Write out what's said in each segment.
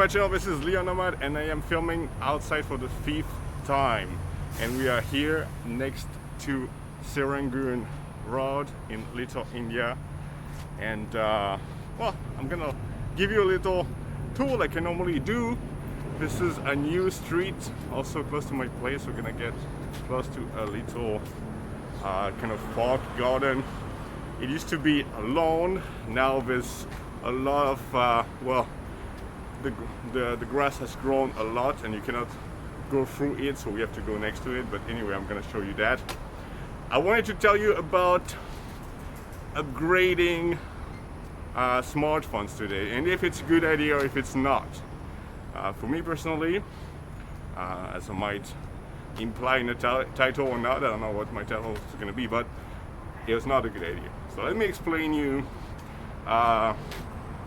my channel. This is Leo Nomad and I am filming outside for the 5th time, and we are here next to Serangoon Road in Little India. And well, I'm gonna give you a little tour like I normally do. This is a new street also close to my place. We're gonna get close to a little kind of park garden. It used to be a lawn. Now there's a lot of well, the grass has grown a lot and you cannot go through it, so we have to go next to it. But anyway, I'm gonna show you that. I wanted to tell you about upgrading smartphones today, and if it's a good idea or if it's not. For me personally, as I might imply in the title or not, I don't know what my title is going to be, but it was not a good idea. So let me explain you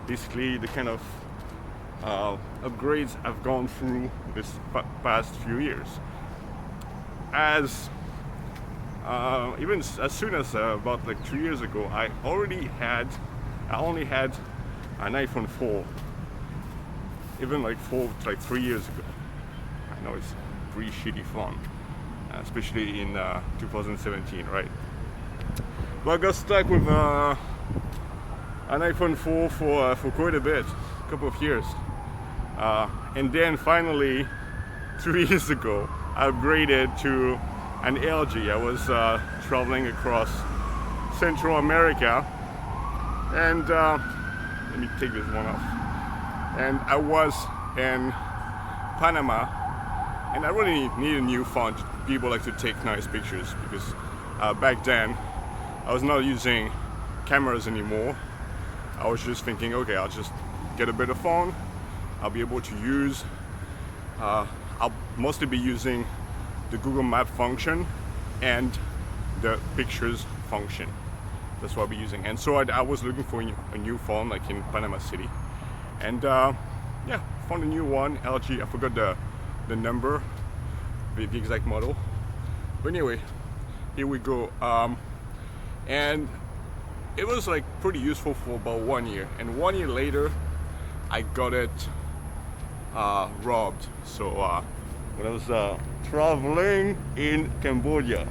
basically the kind of upgrades I've gone through this past few years. As even as soon as about like 2 years ago, I only had an iPhone 4. Even like 3 years ago. I know it's pretty shitty phone, especially in 2017, right? But I got stuck with an iPhone 4 for quite a bit, a couple of years, and then finally 3 years ago I upgraded to an LG. I was traveling across Central America, and let me take this one off. And I was in Panama, and I really need a new phone to be able to take nice pictures, because back then I was not using cameras anymore. I was just thinking, okay, I'll just get a better phone. I'll be able to use, I'll mostly be using the Google Map function and the pictures function. That's what I'll be using. And so I was looking for a new phone like in Panama City. And yeah, found a new one, LG. I forgot the number, the exact model. But anyway, here we go. And it was like pretty useful for about 1 year. And 1 year later, I got it robbed. So when I was traveling in Cambodia,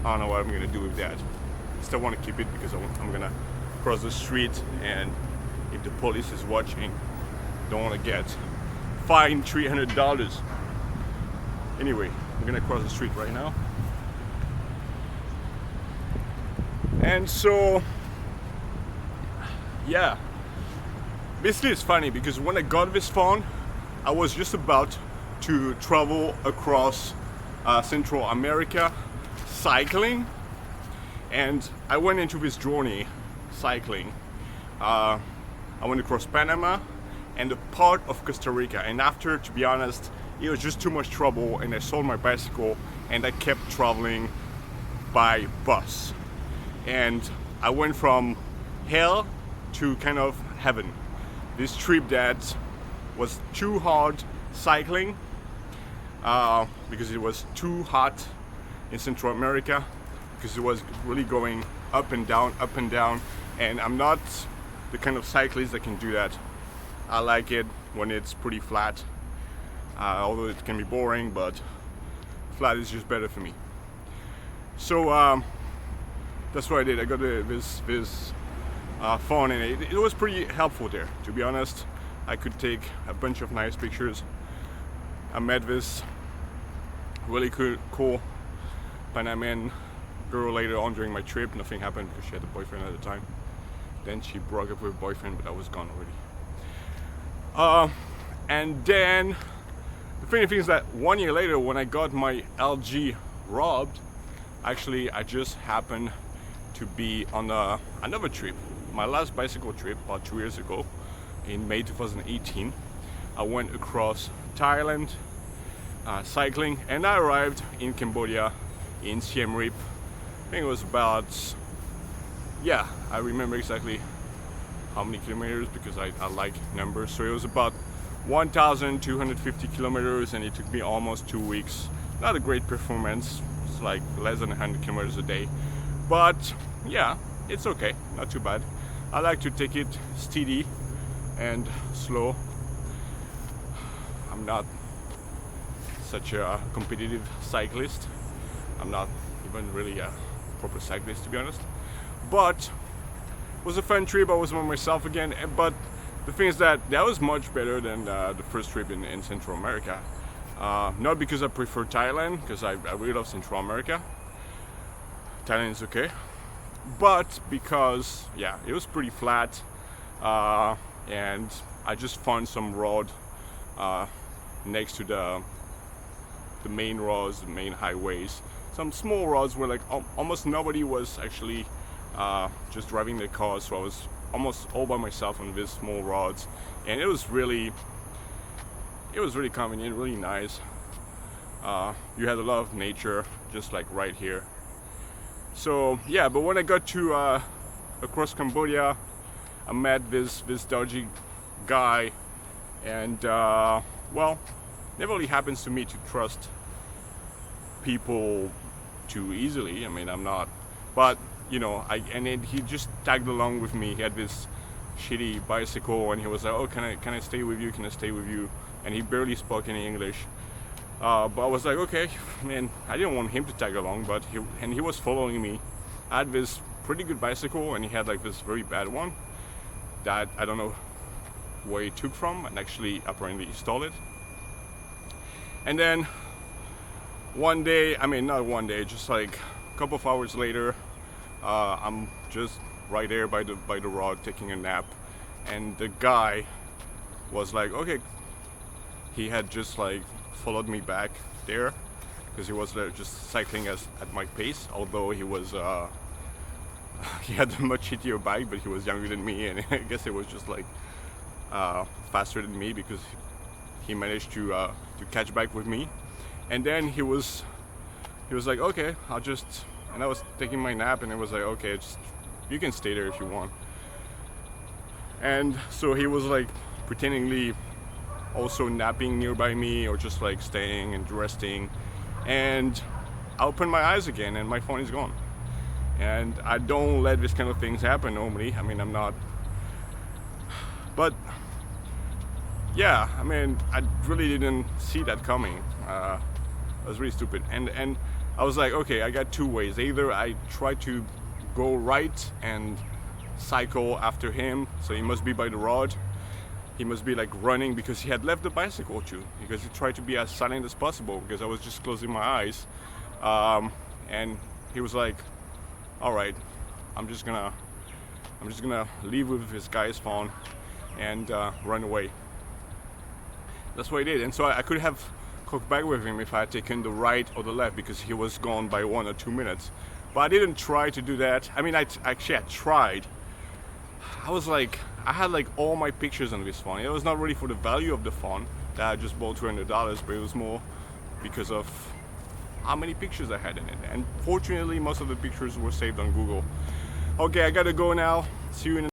I don't know what I'm gonna do with that. Still want to keep it because I'm gonna cross the street, and if the police is watching, don't want to get fined $300. Anyway, I'm gonna cross the street right now. And so, yeah, basically it's funny because when I got this phone, I was just about to travel across Central America cycling, and I went into this journey cycling. I went across Panama and a part of Costa Rica, and after, to be honest, it was just too much trouble, and I sold my bicycle and I kept traveling by bus. And I went from hell to kind of heaven. This trip that was too hard cycling because it was too hot in Central America, because it was really going up and down, and I'm not the kind of cyclist that can do that. I like it when it's pretty flat, although it can be boring, but flat is just better for me. So that's what I did. I got this phone, and it was pretty helpful there, to be honest. I could take a bunch of nice pictures. I met this really cool Panamanian girl later on during my trip. Nothing happened because she had a boyfriend at the time. Then she broke up with her boyfriend, but I was gone already. And then the funny thing is that 1 year later, when I got my LG robbed, actually I just happened to be on another trip. My last bicycle trip about 2 years ago, in May 2018, I went across Thailand cycling, and I arrived in Cambodia in Siem Reap. I think it was about, yeah, I remember exactly how many kilometers because I like numbers. So it was about 1,250 kilometers, and it took me almost 2 weeks. Not a great performance. It's like less than 100 kilometers a day, but yeah, it's okay, not too bad. I like to take it steady and slow. I'm not such a competitive cyclist. I'm not even really a proper cyclist, to be honest. But it was a fun trip. I was by myself again. But the thing is that was much better than the first trip in Central America. Not because I prefer Thailand, because I really love Central America. Thailand is okay. But because, yeah, it was pretty flat. And I just found some road next to the main roads, the main highways. Some small roads where like almost nobody was actually just driving their cars, so I was almost all by myself on these small roads, and it was really convenient, really nice. You had a lot of nature just like right here. So yeah, but when I got to across Cambodia, I met this dodgy guy, and well, never really happens to me to trust people too easily. I mean, I'm not, but you know, and then he just tagged along with me. He had this shitty bicycle, and he was like, "Oh, can I stay with you? Can I stay with you?" And he barely spoke any English. But I was like, okay, man, I didn't want him to tag along, but he was following me. I had this pretty good bicycle, and he had like this very bad one that I don't know where he took from, and actually apparently he stole it. And then one day, I mean not one day, just like a couple of hours later, I'm just right there by the road taking a nap, and the guy was like, okay, he had just like followed me back there because he was just cycling at my pace, although he was he had a much shittier bike, but he was younger than me, and I guess it was just like faster than me because he managed to catch back with me. And then he was like, okay, and I was taking my nap, and it was like, okay, you can stay there if you want. And so he was like pretendingly also napping nearby me, or just like staying and resting, and I opened my eyes again and my phone is gone. And I don't let this kind of things happen normally. I mean, I'm not, but yeah, I mean, I really didn't see that coming. It was really stupid, and I was like, okay, I got two ways. Either I try to go right and cycle after him, so he must be by the road. He must be like running because he had left the bicycle too, because he tried to be as silent as possible because I was just closing my eyes. And he was like, all right, I'm just gonna leave with this guy's phone and run away. That's what I did. And so I could have caught back with him if I had taken the right or the left, because he was gone by 1 or 2 minutes. But I didn't try to do that. I mean, I tried. I had like all my pictures on this phone. It was not really for the value of the phone that I just bought $200, but it was more because of how many pictures I had in it. And fortunately, most of the pictures were saved on Google. Okay, I gotta go now. See you in